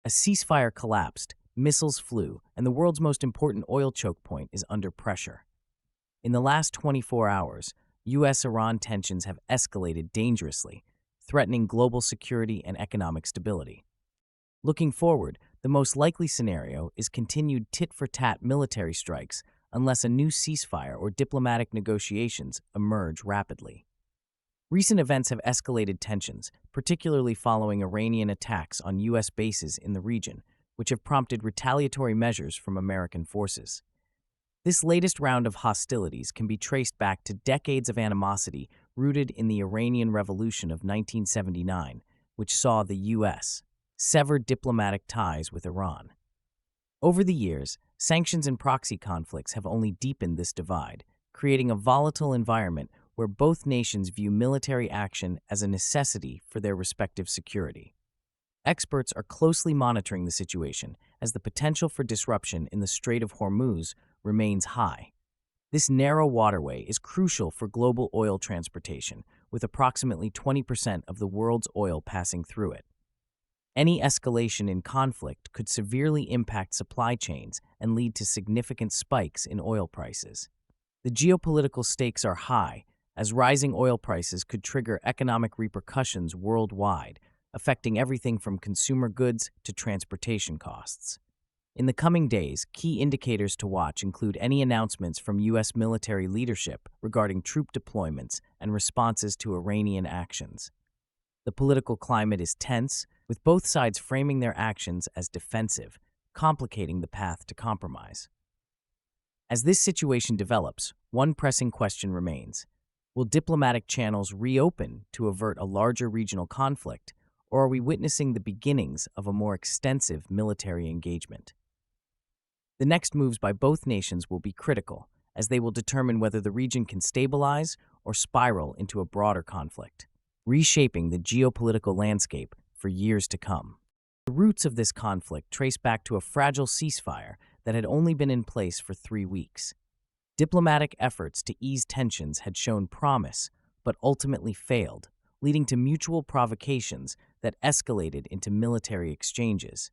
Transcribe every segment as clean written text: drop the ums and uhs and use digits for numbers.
A ceasefire collapsed, missiles flew, and the world's most important oil choke point is under pressure. In the last 24 hours, U.S.-Iran tensions have escalated dangerously, threatening global security and economic stability. Looking forward, the most likely scenario is continued tit-for-tat military strikes unless a new ceasefire or diplomatic negotiations emerge rapidly. Recent events have escalated tensions, particularly following Iranian attacks on U.S. bases in the region, which have prompted retaliatory measures from American forces. This latest round of hostilities can be traced back to decades of animosity rooted in the Iranian Revolution of 1979, which saw the U.S. sever diplomatic ties with Iran. Over the years, sanctions and proxy conflicts have only deepened this divide, creating a volatile environment where both nations view military action as a necessity for their respective security. Experts are closely monitoring the situation as the potential for disruption in the Strait of Hormuz remains high. This narrow waterway is crucial for global oil transportation, with approximately 20% of the world's oil passing through it. Any escalation in conflict could severely impact supply chains and lead to significant spikes in oil prices. The geopolitical stakes are high, as rising oil prices could trigger economic repercussions worldwide, affecting everything from consumer goods to transportation costs. In the coming days, key indicators to watch include any announcements from U.S. military leadership regarding troop deployments and responses to Iranian actions. The political climate is tense, with both sides framing their actions as defensive, complicating the path to compromise. As this situation develops, one pressing question remains: will diplomatic channels reopen to avert a larger regional conflict, or are we witnessing the beginnings of a more extensive military engagement? The next moves by both nations will be critical, as they will determine whether the region can stabilize or spiral into a broader conflict, reshaping the geopolitical landscape for years to come. The roots of this conflict trace back to a fragile ceasefire that had only been in place for 3 weeks. Diplomatic efforts to ease tensions had shown promise, but ultimately failed, leading to mutual provocations that escalated into military exchanges.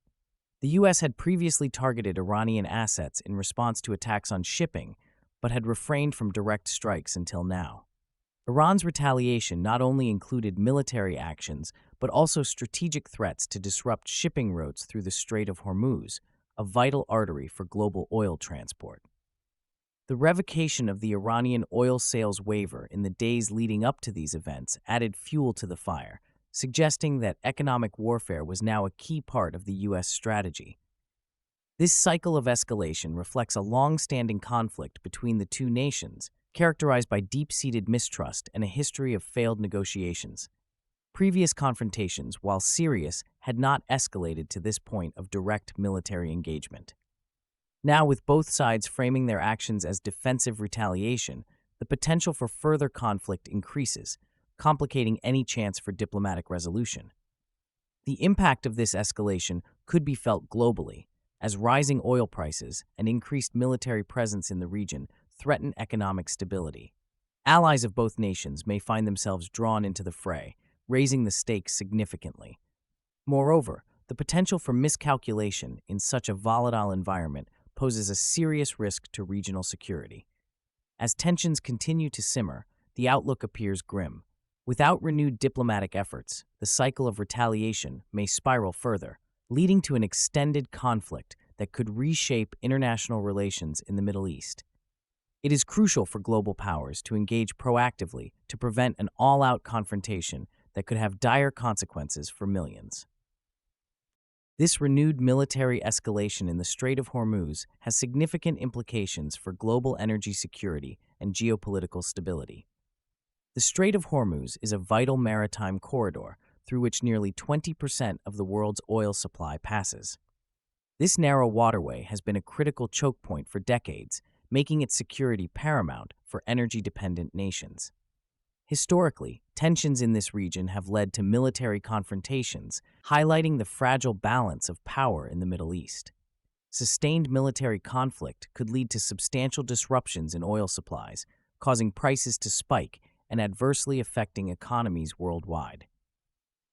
The U.S. had previously targeted Iranian assets in response to attacks on shipping, but had refrained from direct strikes until now. Iran's retaliation not only included military actions, but also strategic threats to disrupt shipping routes through the Strait of Hormuz, a vital artery for global oil transport. The revocation of the Iranian oil sales waiver in the days leading up to these events added fuel to the fire, suggesting that economic warfare was now a key part of the U.S. strategy. This cycle of escalation reflects a long-standing conflict between the two nations, characterized by deep-seated mistrust and a history of failed negotiations. Previous confrontations, while serious, had not escalated to this point of direct military engagement. Now, with both sides framing their actions as defensive retaliation, the potential for further conflict increases, complicating any chance for diplomatic resolution. The impact of this escalation could be felt globally, as rising oil prices and increased military presence in the region threaten economic stability. Allies of both nations may find themselves drawn into the fray, raising the stakes significantly. Moreover, the potential for miscalculation in such a volatile environment poses a serious risk to regional security. As tensions continue to simmer, the outlook appears grim. Without renewed diplomatic efforts, the cycle of retaliation may spiral further, leading to an extended conflict that could reshape international relations in the Middle East. It is crucial for global powers to engage proactively to prevent an all-out confrontation that could have dire consequences for millions. This renewed military escalation in the Strait of Hormuz has significant implications for global energy security and geopolitical stability. The Strait of Hormuz is a vital maritime corridor through which nearly 20% of the world's oil supply passes. This narrow waterway has been a critical choke point for decades, making its security paramount for energy-dependent nations. Historically, tensions in this region have led to military confrontations, highlighting the fragile balance of power in the Middle East. Sustained military conflict could lead to substantial disruptions in oil supplies, causing prices to spike and adversely affecting economies worldwide.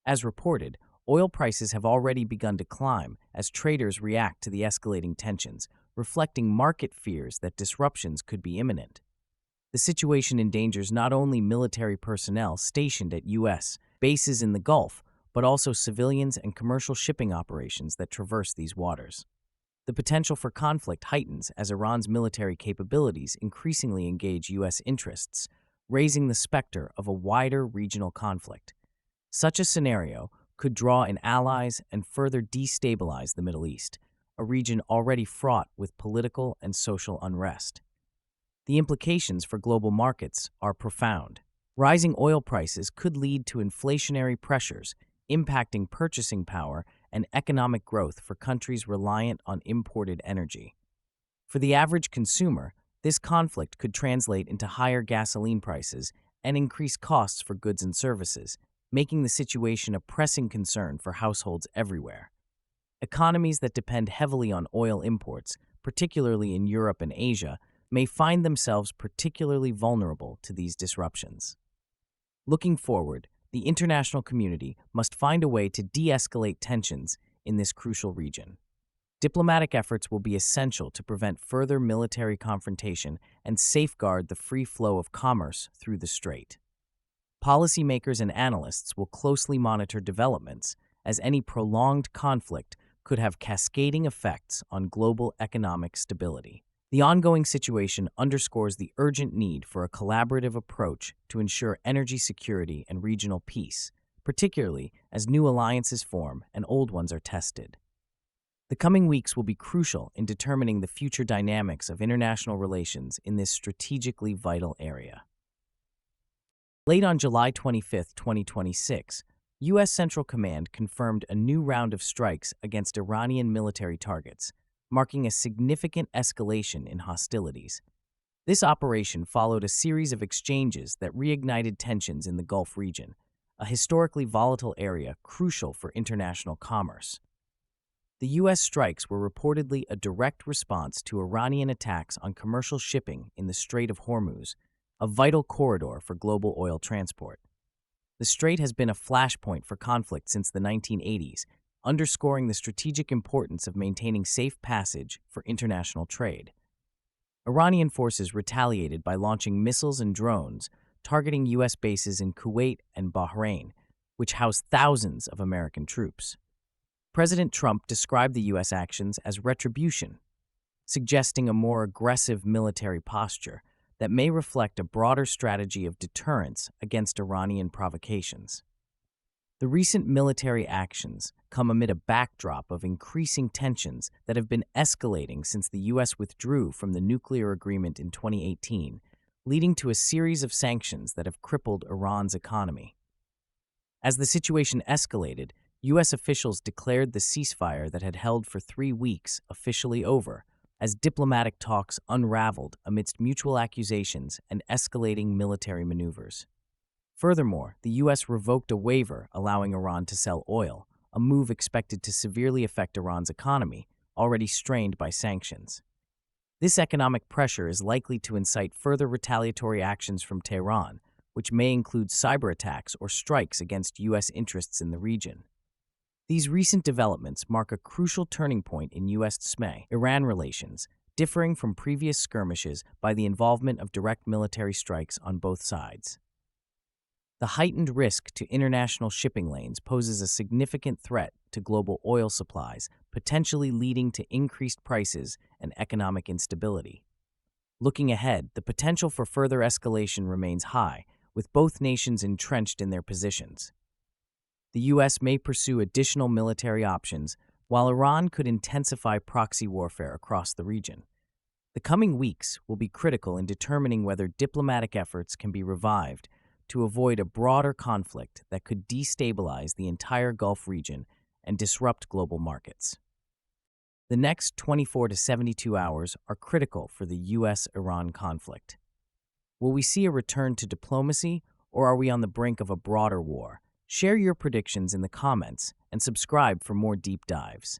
As reported, oil prices have already begun to climb as traders react to the escalating tensions, reflecting market fears that disruptions could be imminent. The situation endangers not only military personnel stationed at U.S. bases in the Gulf, but also civilians and commercial shipping operations that traverse these waters. The potential for conflict heightens as Iran's military capabilities increasingly engage U.S. interests, raising the specter of a wider regional conflict. Such a scenario could draw in allies and further destabilize the Middle East, a region already fraught with political and social unrest. The implications for global markets are profound. Rising oil prices could lead to inflationary pressures, impacting purchasing power and economic growth for countries reliant on imported energy. For the average consumer, this conflict could translate into higher gasoline prices and increase costs for goods and services, making the situation a pressing concern for households everywhere. Economies that depend heavily on oil imports, particularly in Europe and Asia, may find themselves particularly vulnerable to these disruptions. Looking forward, the international community must find a way to de-escalate tensions in this crucial region. Diplomatic efforts will be essential to prevent further military confrontation and safeguard the free flow of commerce through the strait. Policymakers and analysts will closely monitor developments, as any prolonged conflict could have cascading effects on global economic stability. The ongoing situation underscores the urgent need for a collaborative approach to ensure energy security and regional peace, particularly as new alliances form and old ones are tested. The coming weeks will be crucial in determining the future dynamics of international relations in this strategically vital area. Late on July 25, 2026, U.S. Central Command confirmed a new round of strikes against Iranian military targets, marking a significant escalation in hostilities. This operation followed a series of exchanges that reignited tensions in the Gulf region, a historically volatile area crucial for international commerce. The U.S. strikes were reportedly a direct response to Iranian attacks on commercial shipping in the Strait of Hormuz, a vital corridor for global oil transport. The strait has been a flashpoint for conflict since the 1980s, underscoring the strategic importance of maintaining safe passage for international trade. Iranian forces retaliated by launching missiles and drones, targeting U.S. bases in Kuwait and Bahrain, which house thousands of American troops. President Trump described the U.S. actions as retribution, suggesting a more aggressive military posture that may reflect a broader strategy of deterrence against Iranian provocations. The recent military actions come amid a backdrop of increasing tensions that have been escalating since the U.S. withdrew from the nuclear agreement in 2018, leading to a series of sanctions that have crippled Iran's economy. As the situation escalated, U.S. officials declared the ceasefire that had held for 3 weeks officially over, as diplomatic talks unraveled amidst mutual accusations and escalating military maneuvers. Furthermore, the U.S. revoked a waiver allowing Iran to sell oil, a move expected to severely affect Iran's economy, already strained by sanctions. This economic pressure is likely to incite further retaliatory actions from Tehran, which may include cyber attacks or strikes against U.S. interests in the region. These recent developments mark a crucial turning point in U.S.-Iran relations, differing from previous skirmishes by the involvement of direct military strikes on both sides. The heightened risk to international shipping lanes poses a significant threat to global oil supplies, potentially leading to increased prices and economic instability. Looking ahead, the potential for further escalation remains high, with both nations entrenched in their positions. The U.S. may pursue additional military options, while Iran could intensify proxy warfare across the region. The coming weeks will be critical in determining whether diplomatic efforts can be revived to avoid a broader conflict that could destabilize the entire Gulf region and disrupt global markets. The next 24 to 72 hours are critical for the U.S.-Iran conflict. Will we see a return to diplomacy, or are we on the brink of a broader war? Share your predictions in the comments and subscribe for more deep dives.